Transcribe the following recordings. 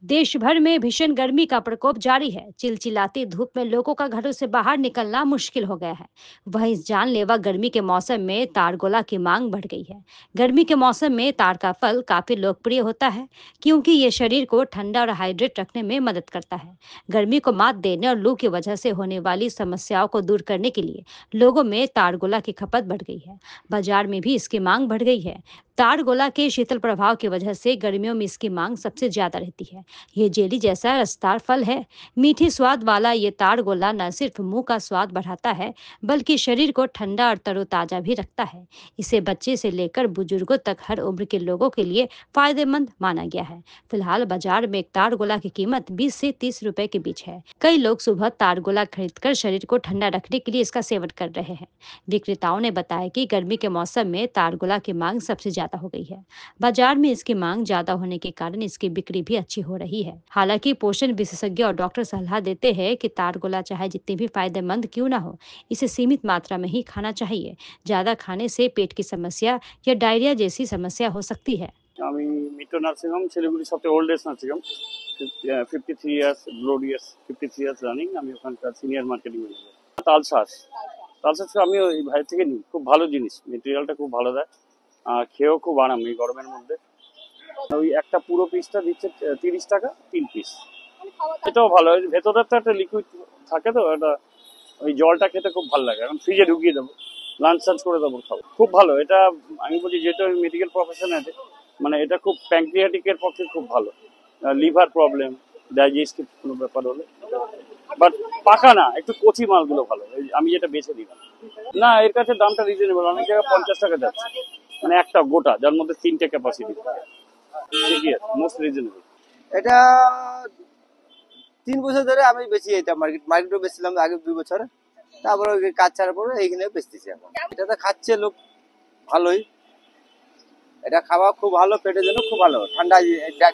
देश भर में भीषण गर्मी का प्रकोप जारी है। चिलचिलाती धूप में लोगों का घरों से बाहर निकलना मुश्किल हो गया है। वहीं इस जानलेवा गर्मी के मौसम में तारगोला की मांग बढ़ गई है। गर्मी के मौसम में तार का फल काफी लोकप्रिय होता है, क्योंकि ये शरीर को ठंडा और हाइड्रेट रखने में मदद करता है। गर्मी को मात देने और लू की वजह से होने वाली समस्याओं को दूर करने के लिए लोगों में तारगोला की खपत बढ़ गई है। बाजार में भी इसकी मांग बढ़ गई है। तारगोला के शीतल प्रभाव की वजह से गर्मियों में इसकी मांग सबसे ज्यादा रहती है। ये जेली जैसा रसदार फल है। मीठी स्वाद वाला ये ताड़ गोला न सिर्फ मुंह का स्वाद बढ़ाता है, बल्कि शरीर को ठंडा और तरोताजा भी रखता है। इसे बच्चे से लेकर बुजुर्गों तक हर उम्र के लोगों के लिए फायदेमंद माना गया है। फिलहाल बाजार में एक ताड़ गोला की कीमत 20 से 30 रुपए के बीच है। कई लोग सुबह ताड़ गोला खरीदकर शरीर को ठंडा रखने के लिए इसका सेवन कर रहे हैं। विक्रेताओं ने बताया कि गर्मी के मौसम में ताड़ गोला की मांग सबसे ज्यादा हो गई है। बाजार में इसकी मांग ज्यादा होने के कारण इसकी बिक्री भी अच्छी हो रही है। हालांकि पोषण विशेषज्ञ और डॉक्टर सलाह देते हैं कि तारगोला चाहे जितनी भी फायदेमंद क्यों ना हो, इसे सीमित मात्रा में ही खाना चाहिए। ज्यादा खाने से पेट की समस्या या डायरिया जैसी समस्या हो सकती है। আমি মিট্রো নার্সিং হোম শিলিগুড়ি সবচেয়ে oldest nursing home 53 years glorious 53 years running. আমি ওখানকার সিনিয়র মার্কেটিং ম্যানেজার। তালশাঁস আমি ওই ভাই থেকে নিই, খুব ভালো জিনিস, মেটেরিয়ালটা খুব ভালো দেয়, খেয়েও খুব আরাম এই গরমের মধ্যে। ওই একটা পুরো পিসটা দিচ্ছে 30 টাকা 3 পিস। এটাও ভালো, ভেতরে তো একটা লিকুইড থাকে, তো এটা ওই জলটা খেতে খুব ভালো লাগে। এখন ফ্রিজে ঢুকিয়ে দেবো, লাঞ্চ টাঞ্চ করে দেবো, খাবো, খুব ভালো। এটা আমি বলছি যেটা মেডিকেল প্রফেশন আছে, মানে এটা খুব প্যাঙ্ক্রিয়াটিকের পক্ষে খুব ভালো। লিভার প্রবলেম, ডাইজেস্টিভ কোনো ব্যাপার হলে, বাট পাকা না, একটু কচি মালগুলো ভালো, আমি যেটা বেছে দিলাম। না, এর কাছে দামটা রিজনেবল, অনেক জায়গায় 50 টাকা যাচ্ছে, মানে একটা গোটা যার মধ্যে 3টে ক্যাপাসিটি, ঠিকই আছে, মোস্ট রিজনেবল। এটা 3 বছর ধরে আমি বেশি, এটা মার্কেটে বেচছিলাম আগে 2 বছর, তারপরে কাজ ছাড়ার পরে এইখানে বেচতেছি এখন। এটা তো খাচ্ছে লোক ভালোই, এটা খাওয়া খুব ভালো, পেটের জন্য খুব ভালো। ঠান্ডা,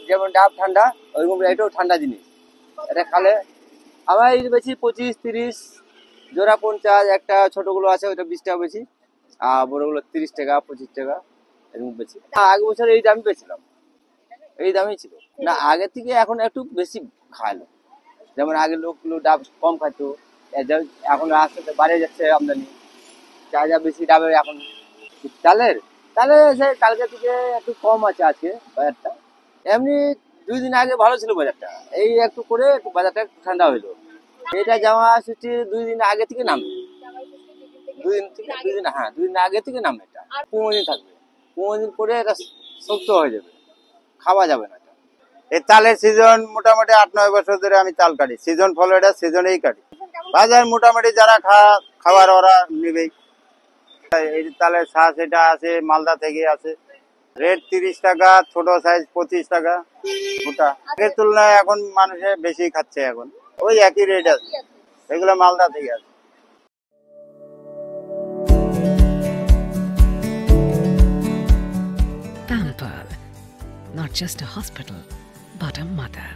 যেমন ডাব ঠান্ডা, ওইরকম এটাও ঠান্ডা জিনিস। এটা খালে আমার এই বেশি 25-30 জোড়া 50, একটা ছোটগুলো আছে ওইটা 20 টাকা বেশি, আর বড়গুলো 30 টাকা 25 টাকা এরকম বেশি। আগে বছর এই দামই পেয়েছিলাম, এই দামই ছিল না। আগে থেকে এখন একটু বেশি খাইলো, যেমন আগে লোকগুলো ডাব কম খাইতো, এখন আস্তে আস্তে বাড়ে যাচ্ছে আমদানি, চাহিদা বেশি ডাবের। এখন চালের সে কালকে থেকে একটু কম আছে আজকে বাজারটা। এমনি 2 দিন আগে ভালো ছিল বাজারটা, এই একটু করে একটু বাজারটা ঠান্ডা হইলো। এটা জামা ষষ্ঠী 2 দিন আগে থেকে নামবে, 2 দিন হ্যাঁ 2 দিন আগে থেকে নামবে। এটা 15 দিন থাকবে, 15 দিন পরে এটা শক্ত হয়ে যাবে, খাওয়া যাবে না। এই চালের সিজন মোটামুটি 8-9 বছর ধরে আমি চাল কাটি, সিজন ফল, এটা সিজনেই কাটি। বাজার মোটামুটি যারা খাওয়ার ওরা নেবেই। এই চালের শ্বাস এটা আছে মালদা থেকে আছে, রেট 30 টাকা, ছোট সাইজ 25 টাকা গোটা। আগের তুলনায় এখন মানুষে বেশি খাচ্ছে, এখন ওই একই রেট আছে, এগুলো মালদা থেকে আছে। Pampered, not just a hospital, but a mother.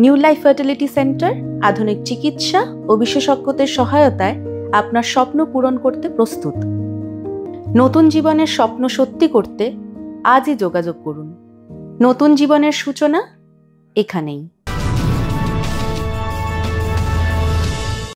New life fertility centre আধুনিক চিকিৎসা ও বিশেষজ্ঞদের সহায়তায় আপনার স্বপ্ন পূরণ করতে প্রস্তুত। নতুন জীবনের স্বপ্ন সত্যি করতে আজই যোগাযোগ করুন। নতুন জীবনের সূচনা এখানেই।